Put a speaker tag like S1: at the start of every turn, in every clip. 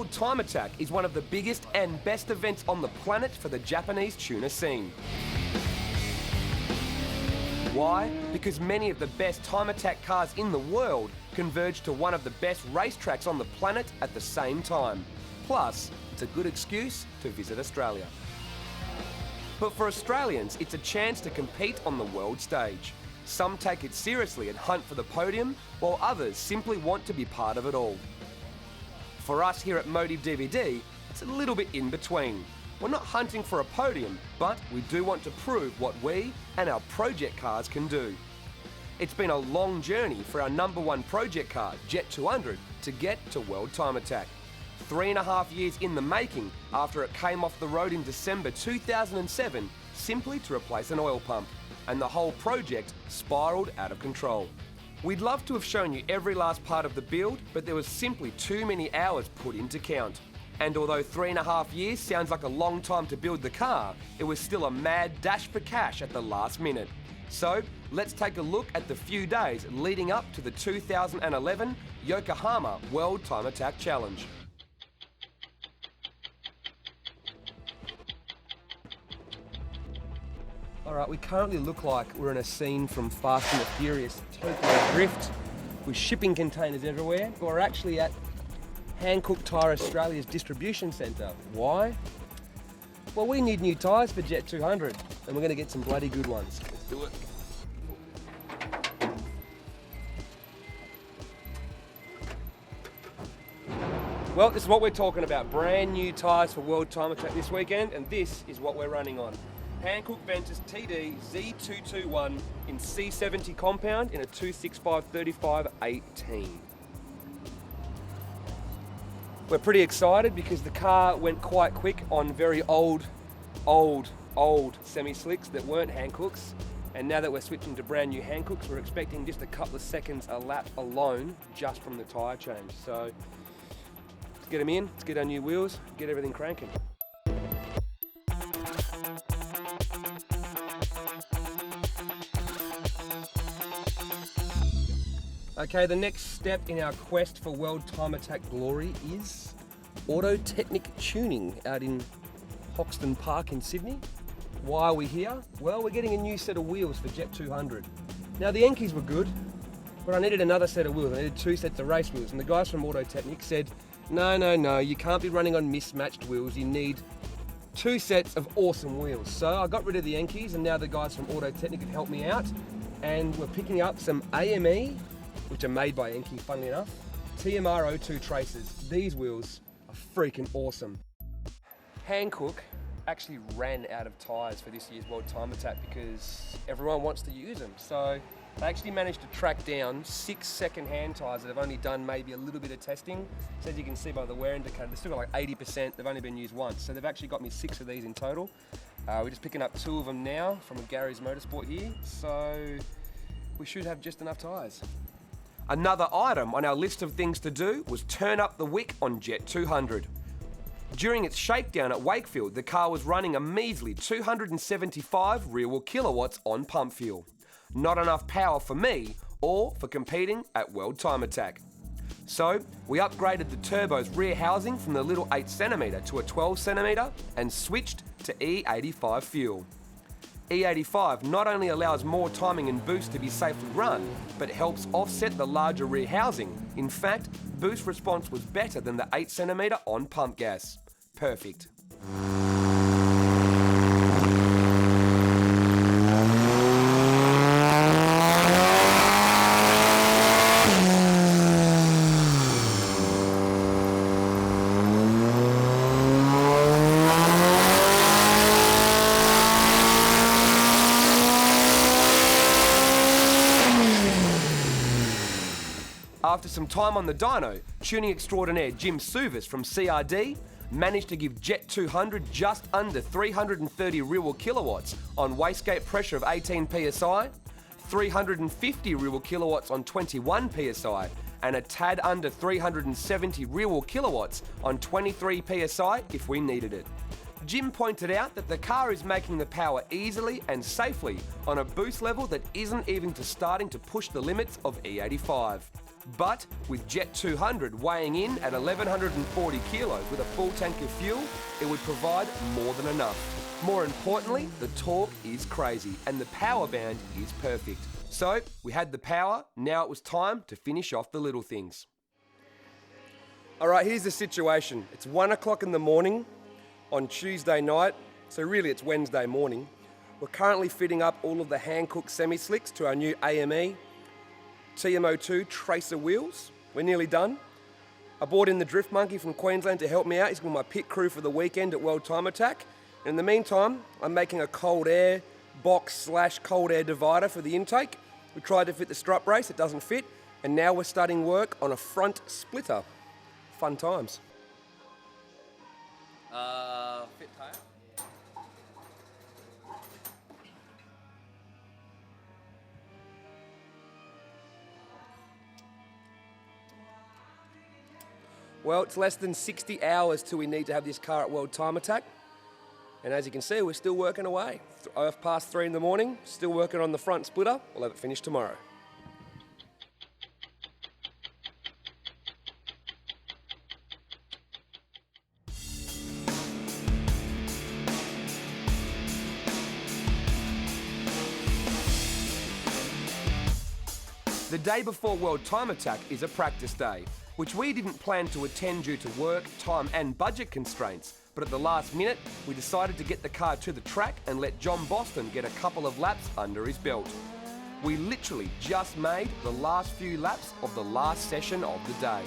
S1: World Time Attack is one of the biggest and best events on the planet for the Japanese tuner scene. Why? Because many of the best time attack cars in the world converge to one of the best racetracks on the planet at the same time. Plus, it's a good excuse to visit Australia. But for Australians, it's a chance to compete on the world stage. Some take it seriously and hunt for the podium, while others simply want to be part of it all. For us here at Motive DVD, it's a little bit in between. We're not hunting for a podium, but we do want to prove what we and our project cars can do. It's been a long journey for our #1 project car, JET200, to get to World Time Attack. 3.5 years in the making after it came off the road in December 2007, simply to replace an oil pump. And the whole project spiraled out of control. We'd love to have shown you every last part of the build, but there was simply too many hours put in to count. And although 3.5 years sounds like a long time to build the car, it was still a mad dash for cash at the last minute. So let's take a look at the few days leading up to the 2011 Yokkohama World Time Attack Challenge. Alright, we currently look like we're in a scene from Fast and the Furious Tokyo Drift with shipping containers everywhere. But we're actually at Hankook Tyre Australia's distribution centre. Why? Well, we need new tyres for JET200 and we're going to get some bloody good ones. Let's do it. Well, this is what we're talking about. Brand new tyres for World Time Attack this weekend, and this is what we're running on. Hankook Ventus TD Z221 in C70 compound in a 265/35/18. We're pretty excited because the car went quite quick on very old semi-slicks that weren't Hankooks. And now that we're switching to brand new Hankooks, we're expecting just a couple of seconds a lap alone just from the tyre change. So let's get them in, let's get our new wheels, get everything cranking. Okay, the next step in our quest for World Time Attack glory is Auto Technic tuning out in Hoxton Park in Sydney. Why are we here? Well, we're getting a new set of wheels for JET200. Now the Yankees were good, but I needed another set of wheels. I needed 2 sets of race wheels, and the guys from Auto Technic said, no, you can't be running on mismatched wheels. You need 2 sets of awesome wheels. So I got rid of the Yankees, and now the guys from Auto Technic have helped me out, and we're picking up some AME, which are made by Enki, funnily enough, TMR02 traces. These wheels are freaking awesome. Hankook actually ran out of tyres for this year's World Time Attack because everyone wants to use them. So they actually managed to track down 6 second-hand tyres that have only done maybe a little bit of testing. So as you can see by the wear indicator, they've still got like 80%, they've only been used once. So they've actually got me 6 of these in total. We're just picking up 2 of them now from a Gary's Motorsport here. So we should have just enough tyres. Another item on our list of things to do was turn up the wick on JET200. During its shakedown at Wakefield, the car was running a measly 275 real kilowatts on pump fuel. Not enough power for me or for competing at World Time Attack. So we upgraded the turbo's rear housing from the little 8cm to a 12cm and switched to E85 fuel. E85 not only allows more timing and boost to be safely run, but helps offset the larger rear housing. In fact, boost response was better than the 8cm on pump gas. Perfect. After some time on the dyno, tuning extraordinaire Jim Suvis from CRD managed to give JET200 just under 330 real kilowatts on wastegate pressure of 18 psi, 350 real kilowatts on 21 psi, and a tad under 370 real kilowatts on 23 psi if we needed it. Jim pointed out that the car is making the power easily and safely on a boost level that isn't even starting to push the limits of E85. But with JET200 weighing in at 1,140 kilos with a full tank of fuel, it would provide more than enough. More importantly, the torque is crazy and the power band is perfect. So we had the power, now it was time to finish off the little things. All right, here's the situation. It's 1 o'clock in the morning on Tuesday night, so really it's Wednesday morning. We're currently fitting up all of the hand-cooked semi-slicks to our new AME TMO2 tracer wheels. We're nearly done. I brought in the Drift Monkey from Queensland to help me out. He's been my pit crew for the weekend at World Time Attack. And in the meantime, I'm making a cold air box / cold air divider for the intake. We tried to fit the strut brace, it doesn't fit. And now we're starting work on a front splitter. Fun times. Fit tail? Well, it's less than 60 hours till we need to have this car at World Time Attack. And as you can see, we're still working away. Past 3 in the morning, still working on the front splitter. We'll have it finished tomorrow. The day before World Time Attack is a practice day, which we didn't plan to attend due to work, time and budget constraints. But at the last minute, we decided to get the car to the track and let John Boston get a couple of laps under his belt. We literally just made the last few laps of the last session of the day.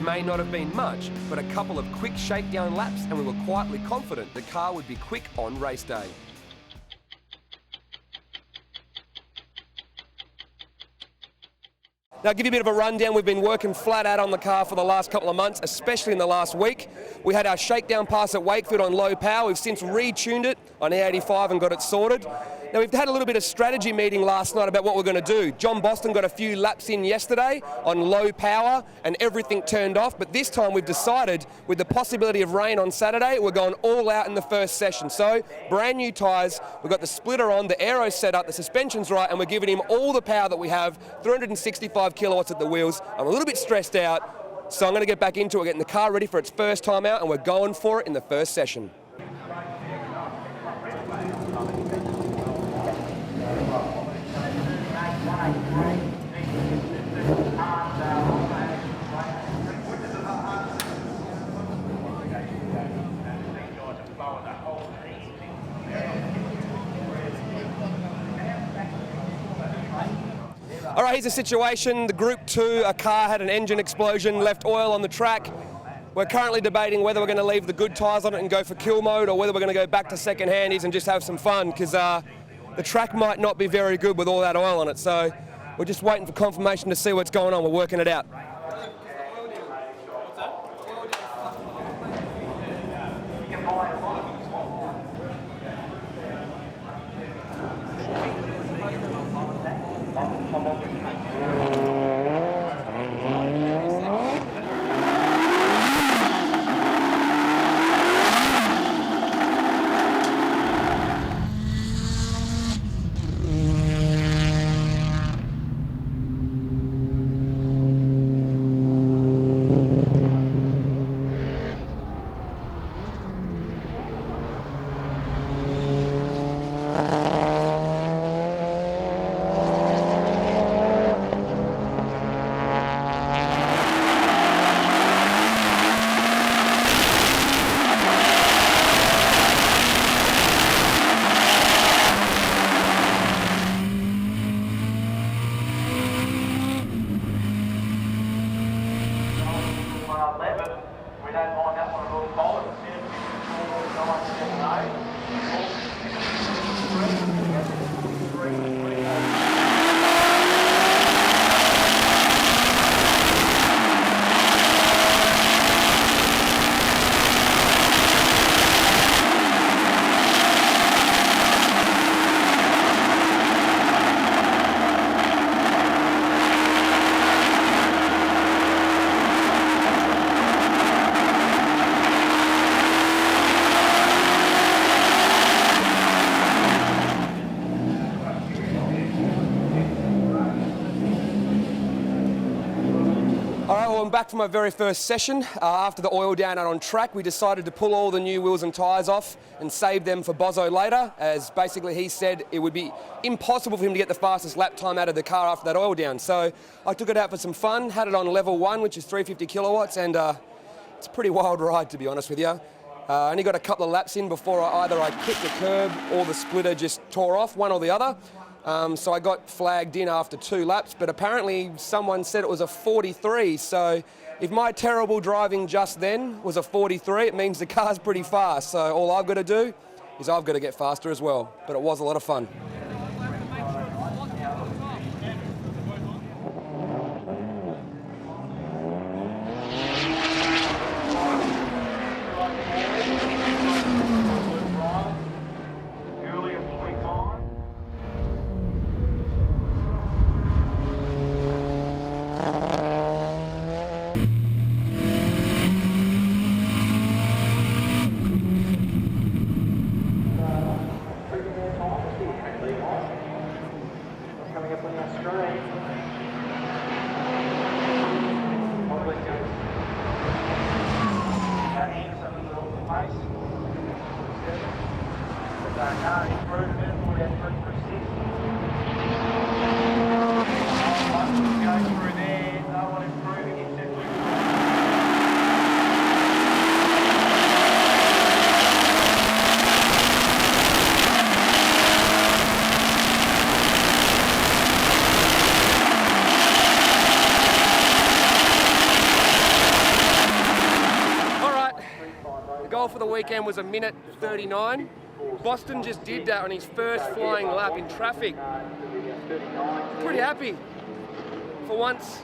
S1: May not have been much, but a couple of quick shakedown laps and we were quietly confident the car would be quick on race day. Now, I'll give you a bit of a rundown. We've been working flat out on the car for the last couple of months, especially in the last week. We had our shakedown pass at Wakefield on low power. We've since retuned it on E85 and got it sorted. Now, we've had a little bit of strategy meeting last night about what we're going to do. John Boston got a few laps in yesterday on low power and everything turned off, but this time we've decided, with the possibility of rain on Saturday, we're going all out in the first session. So, brand new tyres, we've got the splitter on, the aero's set up, the suspension's right, and we're giving him all the power that we have, 365 kilowatts at the wheels. I'm a little bit stressed out, so I'm going to get back into it, getting the car ready for its first time out, and we're going for it in the first session. All right, here's the situation. The Group 2, a car had an engine explosion, left oil on the track. We're currently debating whether we're going to leave the good tyres on it and go for kill mode, or whether we're going to go back to second-handies and just have some fun, because the track might not be very good with all that oil on it. So we're just waiting for confirmation to see what's going on. We're working it out. We don't mind that one at all. Instead of 54, no one's 7-0. I'm back for my very first session. After the oil down out on track, we decided to pull all the new wheels and tyres off and save them for Bozo later, as basically he said it would be impossible for him to get the fastest lap time out of the car after that oil down. So I took it out for some fun, had it on level 1, which is 350 kilowatts, and it's a pretty wild ride, to be honest with you. I only got a couple of laps in before either I clipped the curb or the splitter just tore off, one or the other. So I got flagged in after 2 laps, but apparently someone said it was a 43. So if my terrible driving just then was a 43, it means the car's pretty fast. So all I've got to do is I've got to get faster as well. But it was a lot of fun. For the weekend was 1:39. Boston just did that on his first flying lap in traffic. Pretty happy. For once,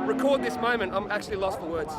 S1: record this moment. I'm actually lost for words.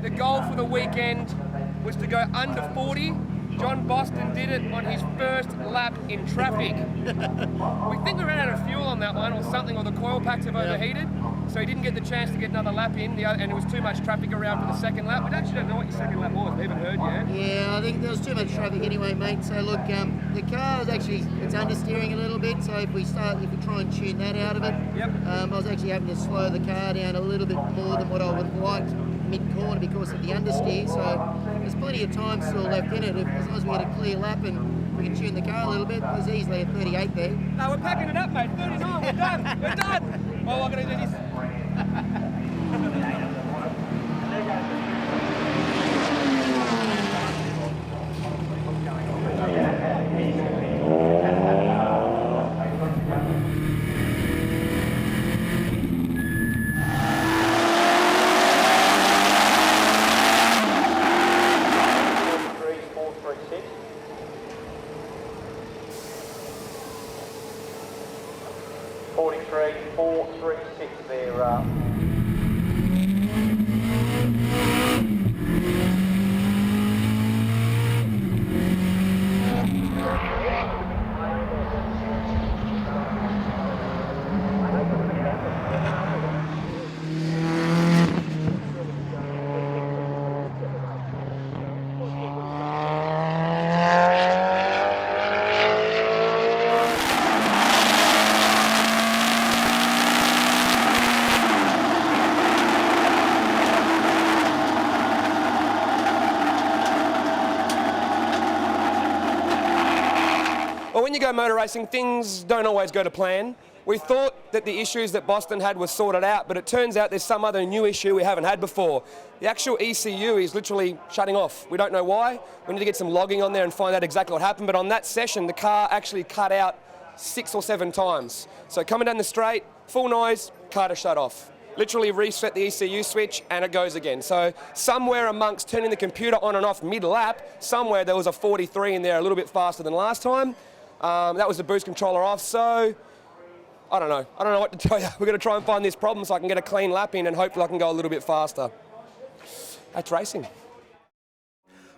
S1: The goal for the weekend was to go under 40. John Boston did it on his first lap in traffic. We think we ran out of fuel on that one or something, or the coil packs have overheated, so he didn't get the chance to get another lap in, and it was too much traffic around for the second lap. We actually don't know what your second lap was. We haven't heard yet.
S2: Yeah, I think there was too much traffic anyway, mate. So look, the car is actually, it's understeering a little bit. So if we try and tune that out of it, I was actually having to slow the car down a little bit more than what I would have liked mid-corner because of the understeer. So there's plenty of time still left in it. As long as we get a clear lap and we can tune the car a little bit, there's easily a 38 there.
S1: No, we're packing it up, mate. 39, we're done. We're done. Oh, I'm going to do this. Well, when you go motor racing, things don't always go to plan. We thought that the issues that Boston had were sorted out, but it turns out there's some other new issue we haven't had before. The actual ECU is literally shutting off. We don't know why. We need to get some logging on there and find out exactly what happened, but on that session, the car actually cut out 6 or 7 times. So coming down the straight, full noise, car to shut off. Literally reset the ECU switch and it goes again. So somewhere amongst turning the computer on and off mid-lap, somewhere there was a 43 in there a little bit faster than last time. That was the boost controller off, so I don't know. I don't know what to tell you. We're going to try and find this problem so I can get a clean lap in and hopefully I can go a little bit faster. That's racing.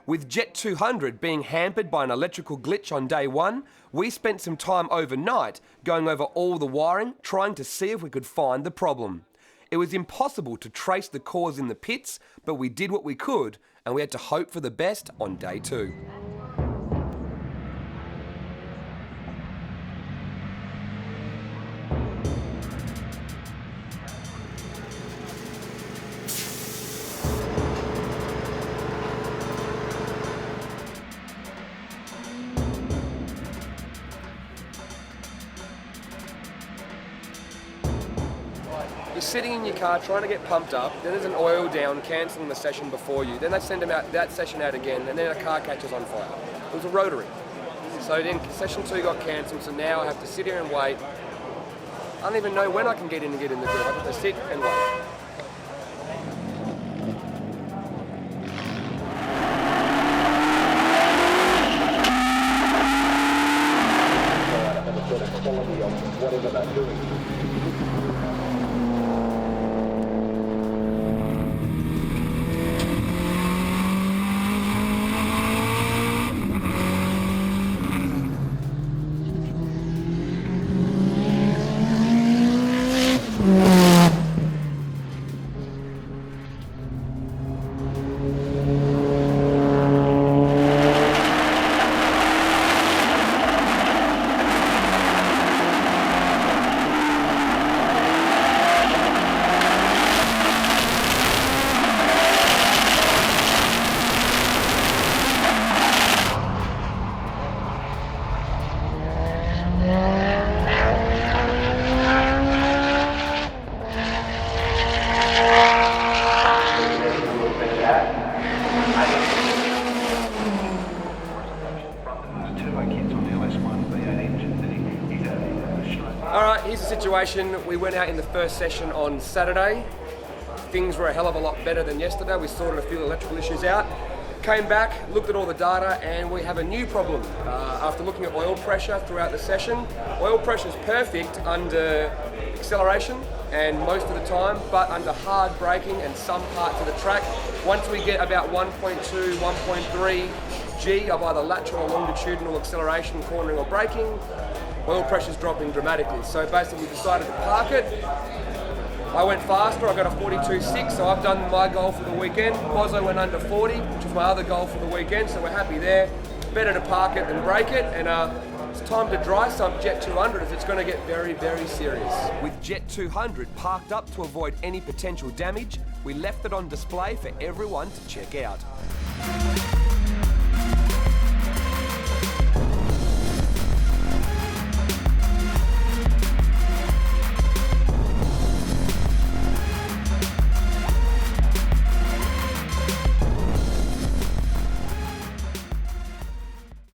S1: With JET200 being hampered by an electrical glitch on day 1, we spent some time overnight going over all the wiring, trying to see if we could find the problem. It was impossible to trace the cause in the pits, but we did what we could and we had to hope for the best on day 2. You're sitting in your car trying to get pumped up, then there's an oil down cancelling the session before you, then they send them out that session out again, and then a car catches on fire. It was a rotary. So then session 2 got cancelled, so now I have to sit here and wait. I don't even know when I can get in and get in the grid. I have to sit and wait. Whatever they're doing. Alright, here's the situation. We went out in the first session on Saturday. Things were a hell of a lot better than yesterday. We sorted a few electrical issues out. Came back, looked at all the data, and we have a new problem. After looking at oil pressure throughout the session, oil pressure is perfect under acceleration and most of the time, but under hard braking and some parts of the track. Once we get about 1.2, 1.3 G of either lateral or longitudinal acceleration, cornering or braking, oil pressure is dropping dramatically. So basically we decided to park it, I went faster, I got a 42.6, so I've done my goal for the weekend. Bozzo went under 40, which was my other goal for the weekend, so we're happy there. Better to park it than break it, and it's time to dry sump JET200 as it's going to get very, very serious. With JET200 parked up to avoid any potential damage, we left it on display for everyone to check out.